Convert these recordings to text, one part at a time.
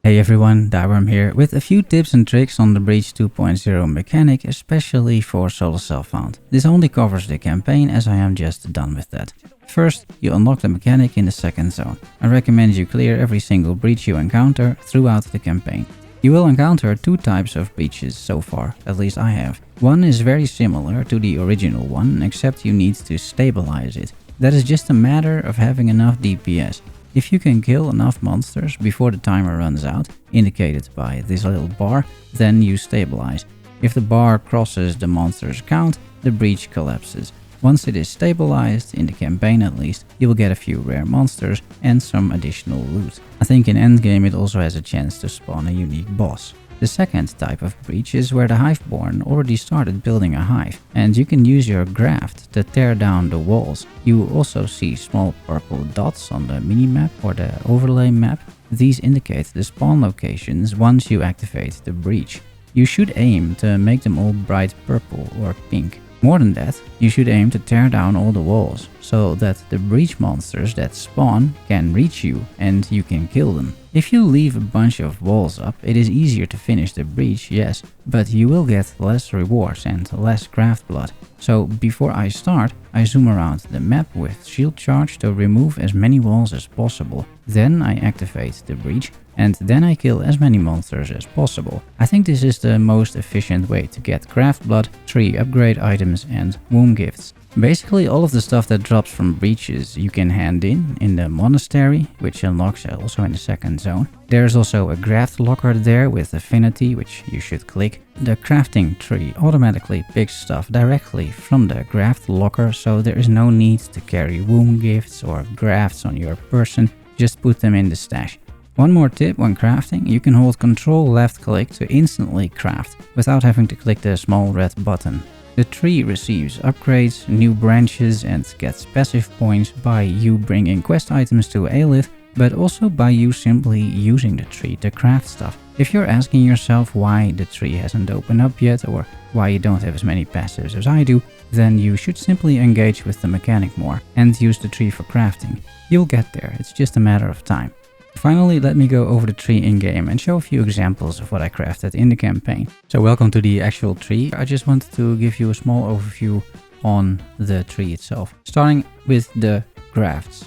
Hey everyone, Thyworm here with a few tips and tricks on the Breach 2.0 mechanic, especially for solo self-found. This only covers the campaign as I am just done with that. First, you unlock the mechanic in the second zone. I recommend you clear every single breach you encounter throughout the campaign. You will encounter two types of breaches so far, at least I have. One is very similar to the original one, except you need to stabilize it. That is just a matter of having enough DPS. If you can kill enough monsters before the timer runs out, indicated by this little bar, then you stabilize. If the bar crosses the monster's count, the breach collapses. Once it is stabilized, in the campaign at least, you will get a few rare monsters and some additional loot. I think in endgame it also has a chance to spawn a unique boss. The second type of breach is where the Hiveborn already started building a hive, and you can use your graft to tear down the walls. You will also see small purple dots on the minimap or the overlay map. These indicate the spawn locations once you activate the breach. You should aim to make them all bright purple or pink. More than that, you should aim to tear down all the walls, so that the breach monsters that spawn can reach you and you can kill them. If you leave a bunch of walls up, it is easier to finish the breach, yes, but you will get less rewards and less craft blood. So before I start, I zoom around the map with shield charge to remove as many walls as possible. Then I activate the breach, and then I kill as many monsters as possible. I think this is the most efficient way to get craft blood, 3 upgrade items and womb gifts. Basically all of the stuff that drops from breaches you can hand in the monastery, which unlocks also in the second zone. There's also a graft locker there with affinity, which you should click. The crafting tree automatically picks stuff directly from the graft locker, so there is no need to carry womb gifts or grafts on your person, just put them in the stash. One more tip when crafting, you can hold Ctrl left click to instantly craft, without having to click the small red button. The tree receives upgrades, new branches and gets passive points by you bringing quest items to Aelith, but also by you simply using the tree to craft stuff. If you're asking yourself why the tree hasn't opened up yet or why you don't have as many passives as I do, then you should simply engage with the mechanic more and use the tree for crafting. You'll get there, it's just a matter of time. Finally, let me go over the tree in-game and show a few examples of what I crafted in the campaign. So welcome to the actual tree. I just wanted to give you a small overview on the tree itself. Starting with the grafts.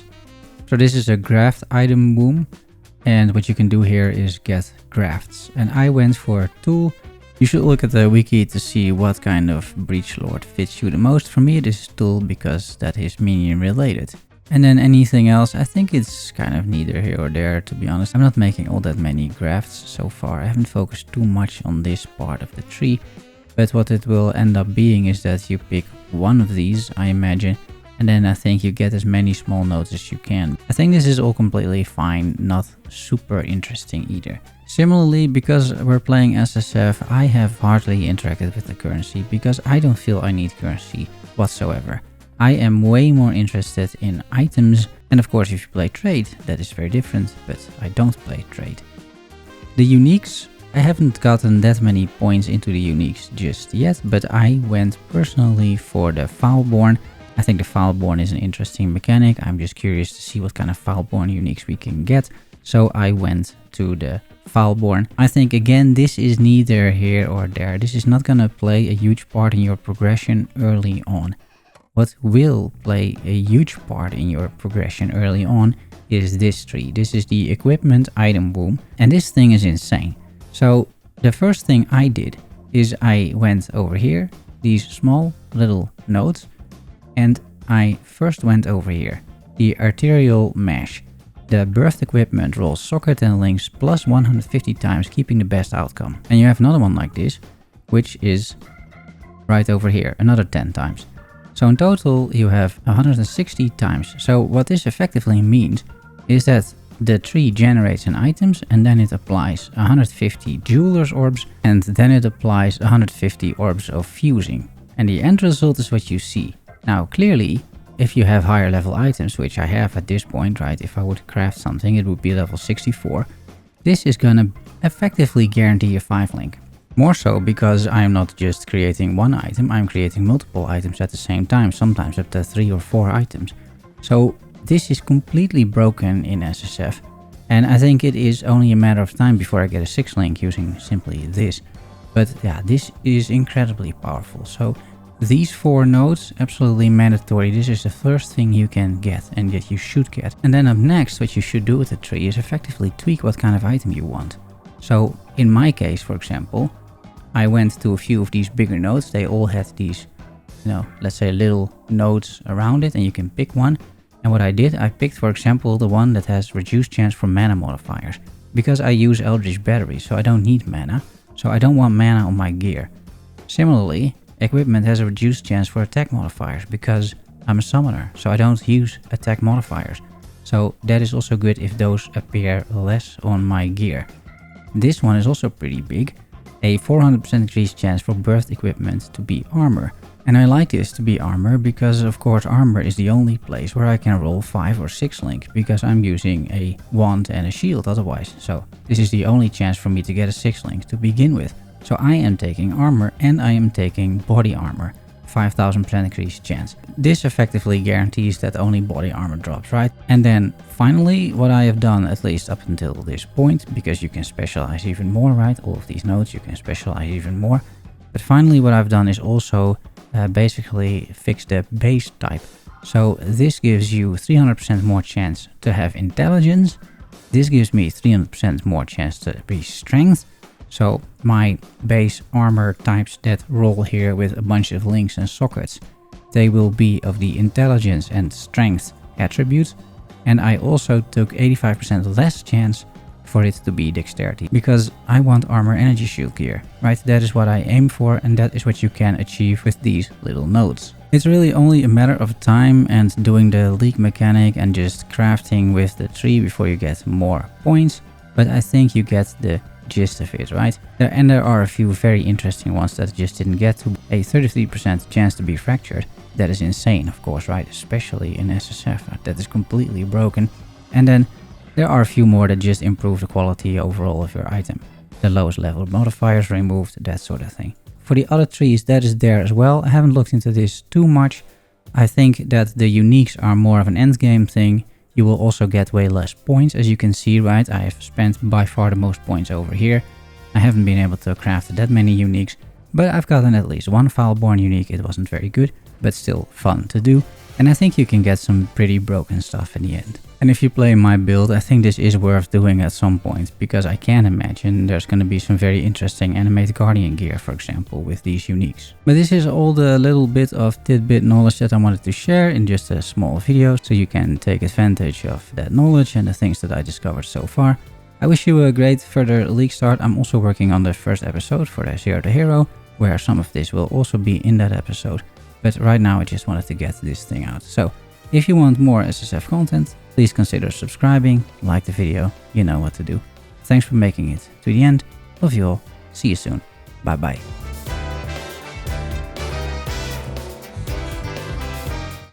So this is a graft item womb, and what you can do here is get grafts. And I went for a tool. You should look at the wiki to see what kind of breach lord fits you the most. For me it is tool because that is minion related. And then anything else, I think it's kind of neither here or there, to be honest. I'm not making all that many grafts so far. I haven't focused too much on this part of the tree. But what it will end up being is that you pick one of these, I imagine. And then I think you get as many small nodes as you can. I think this is all completely fine, not super interesting either. Similarly, because we're playing SSF, I have hardly interacted with the currency because I don't feel I need currency whatsoever. I am way more interested in items, and of course if you play trade, that is very different, but I don't play trade. The uniques, I haven't gotten that many points into the uniques just yet, but I went personally for the Thyworm. I think the Thyworm is an interesting mechanic. I'm just curious to see what kind of Thyworm uniques we can get, so I went to the Thyworm. I think again this is neither here or there. This is not gonna play a huge part in your progression early on. What will play a huge part in your progression early on is this tree. This is the equipment item womb, and this thing is insane. So the first thing I did is I went over here, these small little nodes, and I first went over here, the arterial mesh. The birthed equipment rolls socket and links plus 150 times, keeping the best outcome. And you have another one like this, which is right over here, another 10 times. So in total you have 160 times. So what this effectively means is that the tree generates an items and then it applies 150 jeweler's orbs and then it applies 150 orbs of fusing. And the end result is what you see. Now clearly, if you have higher level items, which I have at this point, right, if I would craft something it would be level 64, this is gonna effectively guarantee a 5 link. More so because I'm not just creating one item, I'm creating multiple items at the same time, sometimes up to 3 or 4 items. So this is completely broken in SSF, And I think it is only a matter of time before I get a 6 link using simply this. But yeah, this is incredibly powerful. So these 4 nodes, absolutely mandatory. This is the first thing you can get and that you should get. And then up next, what you should do with the tree is effectively tweak what kind of item you want. So in my case, for example, I went to a few of these bigger nodes. They all had these, let's say little nodes around it, and you can pick one. And what I did, I picked, for example, the one that has reduced chance for mana modifiers. Because I use Eldritch Battery, so I don't need mana. So I don't want mana on my gear. Similarly, equipment has a reduced chance for attack modifiers because I'm a summoner, so I don't use attack modifiers. So that is also good if those appear less on my gear. This one is also pretty big. A 400% increased chance for birth equipment to be armor. And I like this to be armor because of course armor is the only place where I can roll 5 or 6 link because I'm using a wand and a shield otherwise. So this is the only chance for me to get a 6 link to begin with. So I am taking armor and I am taking body armor. 5000% increased chance. This effectively guarantees that only body armor drops, right? And then finally, what I have done, at least up until this point, because you can specialize even more, right? All of these nodes, you can specialize even more. But finally, what I've done is also basically fix the base type. So this gives you 300% more chance to have intelligence. This gives me 300% more chance to be strength. So my base armor types that roll here with a bunch of links and sockets, they will be of the intelligence and strength attributes. And I also took 85% less chance for it to be dexterity because I want armor energy shield gear, right? That is what I aim for, and that is what you can achieve with these little nodes. It's really only a matter of time and doing the leak mechanic and just crafting with the tree before you get more points. But I think you get the gist of it, right? And there are a few very interesting ones that I just didn't get to. A 33% chance to be fractured. That is insane, of course, right? Especially in SSF. That is completely broken. And then there are a few more that just improve the quality overall of your item. The lowest level modifiers removed, that sort of thing. For the other trees, that is there as well. I haven't looked into this too much. I think that the uniques are more of an endgame thing. You will also get way less points, as you can see, right? I have spent by far the most points over here. I haven't been able to craft that many uniques, but I've gotten at least one Foulborn unique. It wasn't very good, but still fun to do. And I think you can get some pretty broken stuff in the end. And if you play my build, I think this is worth doing at some point, because I can imagine there's going to be some very interesting animated guardian gear, for example, with these uniques. But this is all the little bit of tidbit knowledge that I wanted to share in just a small video, so you can take advantage of that knowledge and the things that I discovered so far. I wish you a great further league start. I'm also working on the first episode for the Zero to Hero, where some of this will also be in that episode. But right now I just wanted to get this thing out. So if you want more SSF content, please consider subscribing, like the video, you know what to do. Thanks for making it to the end. Love you all. See you soon. Bye bye.